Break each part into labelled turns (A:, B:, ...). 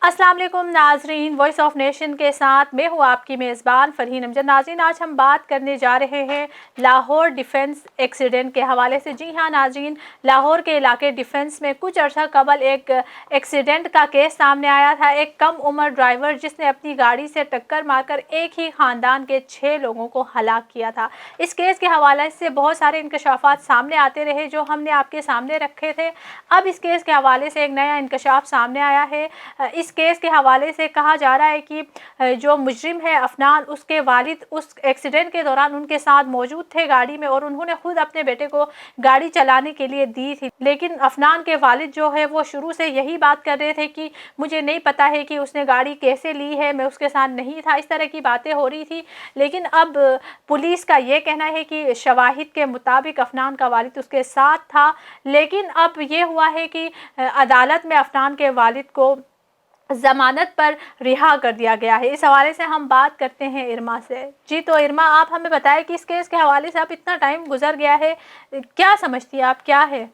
A: अस्सलाम वालेकुम नाजरीन, वॉइस ऑफ नेशन के साथ मैं हूँ आपकी मेज़बान फ़रहीन अमजद। नाजरीन, आज हम बात करने जा रहे हैं लाहौर डिफेंस एक्सीडेंट के हवाले से। जी हाँ नाजरीन, लाहौर के इलाके डिफेंस में कुछ अर्सा कबल एक एक्सीडेंट का केस सामने आया था। एक कम उम्र ड्राइवर जिसने अपनी गाड़ी से टक्कर मारकर एक ही ख़ानदान के 6 लोगों को हलाक किया था। इस केस के हवाले से बहुत सारे इंकशाफात सामने आते रहे जो हमने आपके सामने रखे थे। अब इस केस के हवाले से एक नया इंकशाफ सामने आया है। इस केस के हवाले से कहा जा रहा है कि जो मुजरिम है अफनान, उसके वालिद उस एक्सीडेंट के दौरान उनके साथ मौजूद थे गाड़ी में और उन्होंने खुद अपने बेटे को गाड़ी चलाने के लिए दी थी। लेकिन अफनान के वालिद जो है वो शुरू से यही बात कर रहे थे कि मुझे नहीं पता है कि उसने गाड़ी कैसे ली है, मैं उसके साथ नहीं था, इस तरह की बातें हो रही थी। लेकिन अब पुलिस का ये कहना है कि शवाहिद के मुताबिक अफनान का वालिद उसके साथ था। लेकिन अब ये हुआ है कि अदालत में अफनान के वालिद को ज़मानत पर रिहा कर दिया गया है। इस हवाले से हम बात करते हैं इरमा से। जी तो इरमा, आप हमें बताएं कि इस केस के हवाले से अब इतना टाइम गुजर गया है, क्या समझती हैं आप, क्या है?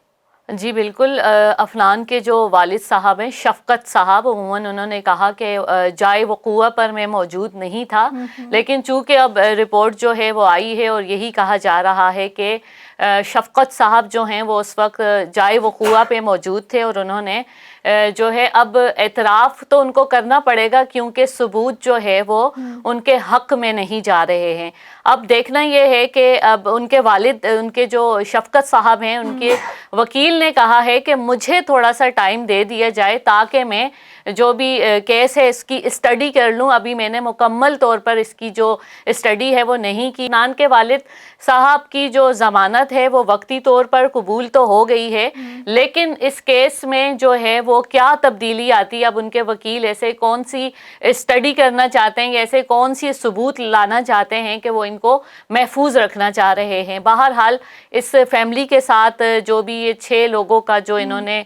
B: जी बिल्कुल। अफनान के जो वालिद साहब हैं, शफ़क़त साहब, उन्होंने कहा कि जाए वक़ूआ पर मैं मौजूद नहीं था। लेकिन चूँकि अब रिपोर्ट जो है वो आई है और यही कहा जा रहा है कि शफ़क़त साहब जो हैं वो उस वक्त जाए वक़ूआ पे मौजूद थे और उन्होंने जो है अब एतराफ़ तो उनको करना पड़ेगा क्योंकि सबूत जो है वो उनके हक़ में नहीं जा रहे हैं। अब देखना ये है कि अब उनके वालिद, उनके जो शफ़क़त साहब हैं, उनके वकील ने कहा है कि मुझे थोड़ा सा टाइम दे दिया जाए ताकि मैं जो भी केस है इसकी स्टडी कर लूँ। अभी मैंने मुकम्मल तौर पर इसकी जो स्टडी है वो नहीं की। नान के वालिद साहब की जो ज़मानत है वो वक्ती तौर पर कबूल तो हो गई है, लेकिन इस केस में जो है वो क्या तब्दीली आती है, अब उनके वकील ऐसे कौन सी स्टडी करना चाहते हैं, ऐसे कौन सी सबूत लाना चाहते हैं कि वो इनको महफूज रखना चाह रहे हैं। बहरहाल इस फैमिली के साथ जो भी ये 6 लोगों का जो इन्होंने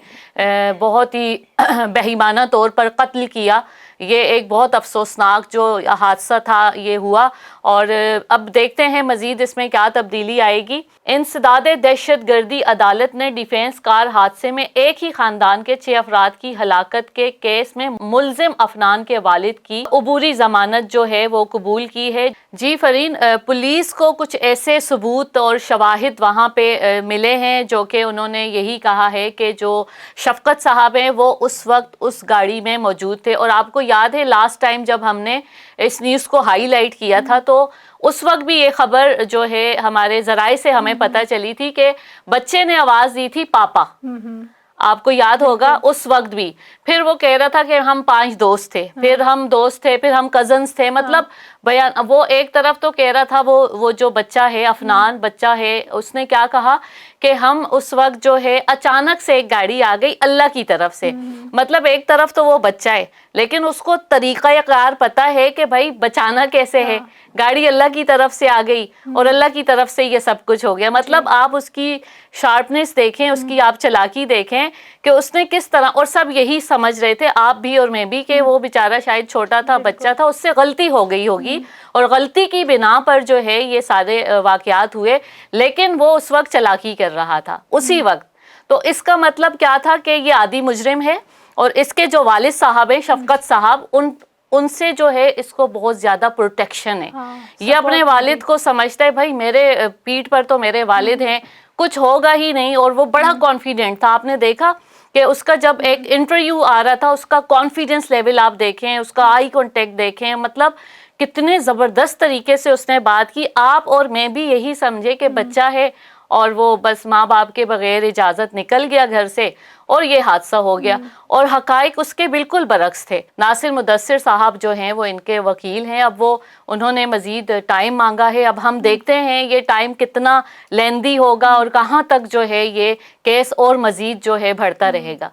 B: बहुत ही बेईमाना तौर पर कत्ल किया, ये एक बहुत अफसोसनाक जो हादसा था ये हुआ। और अब देखते हैं मज़ीद इसमें क्या तब्दीली आएगी। इंसदाद दहशत गर्दी अदालत ने डिफेंस कार हादसे में एक ही ख़ानदान के 6 अफराद की हलाकत के केस में मुल्ज़िम अफनान के वालिद की अबूरी ज़मानत जो है वो कबूल की है। जी फ़रीन, पुलिस को कुछ ऐसे सबूत और शवाहिद वहाँ पे मिले हैं जो कि उन्होंने यही कहा है कि जो शफ़क़त साहब हैं वो उस वक्त उस गाड़ी में मौजूद थे। और आपको याद है लास्ट टाइम जब हमने इस न्यूज़ को हाईलाइट किया था तो उस वक्त भी ये खबर जो है हमारे ज़राए से हमें पता चली थी कि बच्चे ने आवाज़ दी थी पापा, आपको याद होगा उस वक्त भी। फिर वो कह रहा था कि हम 5 दोस्त थे, फिर हम दोस्त थे, फिर हम कजन्स थे, मतलब बयान। वो एक तरफ तो कह रहा था वो जो बच्चा है, अफनान बच्चा है, उसने क्या कहा कि हम उस वक्त जो है अचानक से एक गाड़ी आ गई अल्लाह की तरफ से। मतलब एक तरफ तो वो बच्चा है लेकिन उसको तरीक़ा कार पता है कि भाई बचाना कैसे है, गाड़ी अल्लाह की तरफ से आ गई और अल्लाह की तरफ से ये सब कुछ हो गया। मतलब आप उसकी शार्पनेस देखें, उसकी आप चालाकी देखें कि उसने किस तरह, और सब यही समझ रहे थे, आप भी और मैं भी, कि वो बेचारा शायद छोटा था, बच्चा था, उससे गलती हो गई होगी और गलती की बिना पर जो है ये सारे वाक़यात हुए। लेकिन वो उस वक्त चालाकी कर रहा था उसी वक्त। तो इसका मतलब क्या था कि ये आदी मुजरिम है और इसके जो वालिद साहब हैं, शफ़क़त साहब, उनसे जो है इसको बहुत ज़्यादा प्रोटेक्शन है। ये अपने वालिद को समझता है भाई मेरे पीठ पर तो मेरे वालिद हैं, कुछ होगा ही नहीं। और वो बड़ा कॉन्फिडेंट था। आपने देखा कि उसका जब एक इंटरव्यू आ रहा था, उसका कॉन्फिडेंस लेवल आप देखें, उसका आई कांटेक्ट देखें, मतलब कितने ज़बरदस्त तरीके से उसने बात की। आप और मैं भी यही समझे कि बच्चा है और वो बस माँ बाप के बगैर इजाज़त निकल गया घर से और ये हादसा हो गया। और हक़ाइक़ उसके बिल्कुल बरक्स थे। नासिर मुदस्सिर साहब जो हैं वो इनके वकील हैं। अब वो उन्होंने मज़ीद टाइम मांगा है। अब हम देखते हैं ये टाइम कितना लेंदी होगा और कहाँ तक जो है ये केस और मज़ीद जो है बढ़ता रहेगा।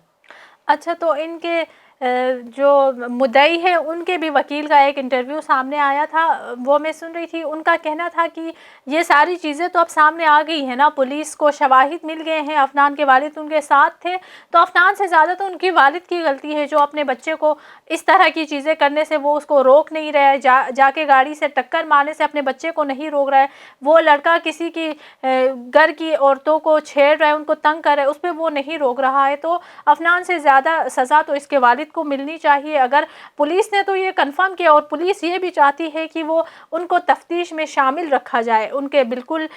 A: अच्छा, तो इनके जो मुद्दई है उनके भी वकील का एक इंटरव्यू सामने आया था, वो मैं सुन रही थी। उनका कहना था कि ये सारी चीज़ें तो अब सामने आ गई है ना, पुलिस को शवाहिद मिल गए हैं, अफनान के वालिद उनके साथ थे, तो अफनान से ज़्यादा तो उनकी वालिद की गलती है जो अपने बच्चे को इस तरह की चीज़ें करने से वो उसको रोक नहीं रहा है, जाके गाड़ी से टक्कर मारने से अपने बच्चे को नहीं रोक रहा है। वो लड़का किसी की घर की औरतों को छेड़ रहा है, उनको तंग कर रहा है, उस पर वो नहीं रोक रहा है। तो अफनान से ज़्यादा सज़ा तो इसके वालिद वालिद को मिलनी चाहिए। अगर पुलिस ने तो ये कंफर्म किया और पुलिस ये भी चाहती है कि वो उनको तफ्तीश में शामिल रखा जाए। उनके बिल्कुल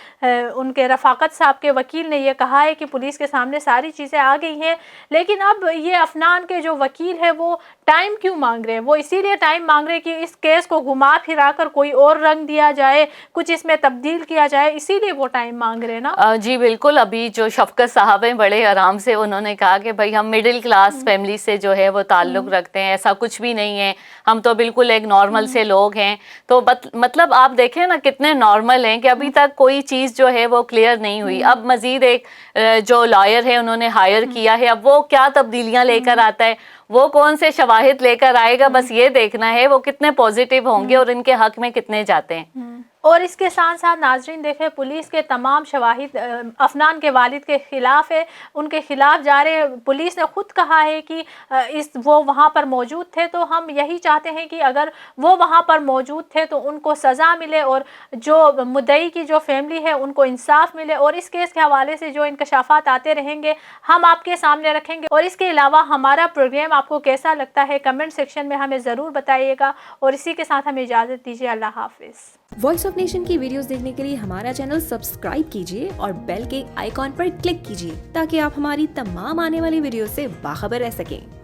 A: उनके रफ़ाकत साहब के वकील ने ये कहा है कि पुलिस के सामने सारी चीज़ें आ गई हैं, लेकिन अब ये अफनान के जो वकील है वो टाइम क्यों मांग रहे हैं? वो इसीलिए टाइम मांग रहे हैं कि इस केस को घुमा फिरा कर कोई और रंग दिया जाए, कुछ इसमें तब्दील किया जाए, इसीलिए वो टाइम मांग रहे हैं ना।
B: जी बिल्कुल, अभी जो शफकत साहब हैं बड़े आराम से उन्होंने कहा कि भाई हम मिडिल क्लास फैमिली से जो है वो ताल्लुक़ रखते हैं, ऐसा कुछ भी नहीं है, हम तो बिल्कुल एक नॉर्मल से लोग हैं। तो मतलब आप देखें ना कितने नॉर्मल हैं कि अभी तक कोई चीज़ जो है वो क्लियर नहीं हुई। अब मज़ीद एक जो लॉयर है उन्होंने हायर किया है, अब वो क्या तब्दीलियाँ लेकर आता है, वो कौन से शवाहिद लेकर आएगा, बस ये देखना है वो कितने पॉजिटिव होंगे और इनके हक में कितने जाते हैं।
A: और इसके साथ साथ नाजरीन देखें, पुलिस के तमाम शवाहिद अफनान के वालिद के ख़िलाफ़ है, उनके ख़िलाफ़ जा रहे। पुलिस ने ख़ुद कहा है कि वो वहाँ पर मौजूद थे, तो हम यही चाहते हैं कि अगर वो वहाँ पर मौजूद थे तो उनको सज़ा मिले और जो मुद्दई की जो फैमिली है उनको इंसाफ मिले। और इस केस के हवाले से जो इंकशाफात आते रहेंगे हम आपके सामने रखेंगे। और इसके अलावा हमारा प्रोग्राम आपको कैसा लगता है कमेंट सेक्शन में हमें ज़रूर बताइएगा। और इसी के साथ हमें इजाज़त दीजिए। अल्लाह हाफ़िज़।
C: वॉइस ऑफ नेशन की वीडियोस देखने के लिए हमारा चैनल सब्सक्राइब कीजिए और बेल के आइकॉन पर क्लिक कीजिए ताकि आप हमारी तमाम आने वाली वीडियो से बाखबर रह सकें।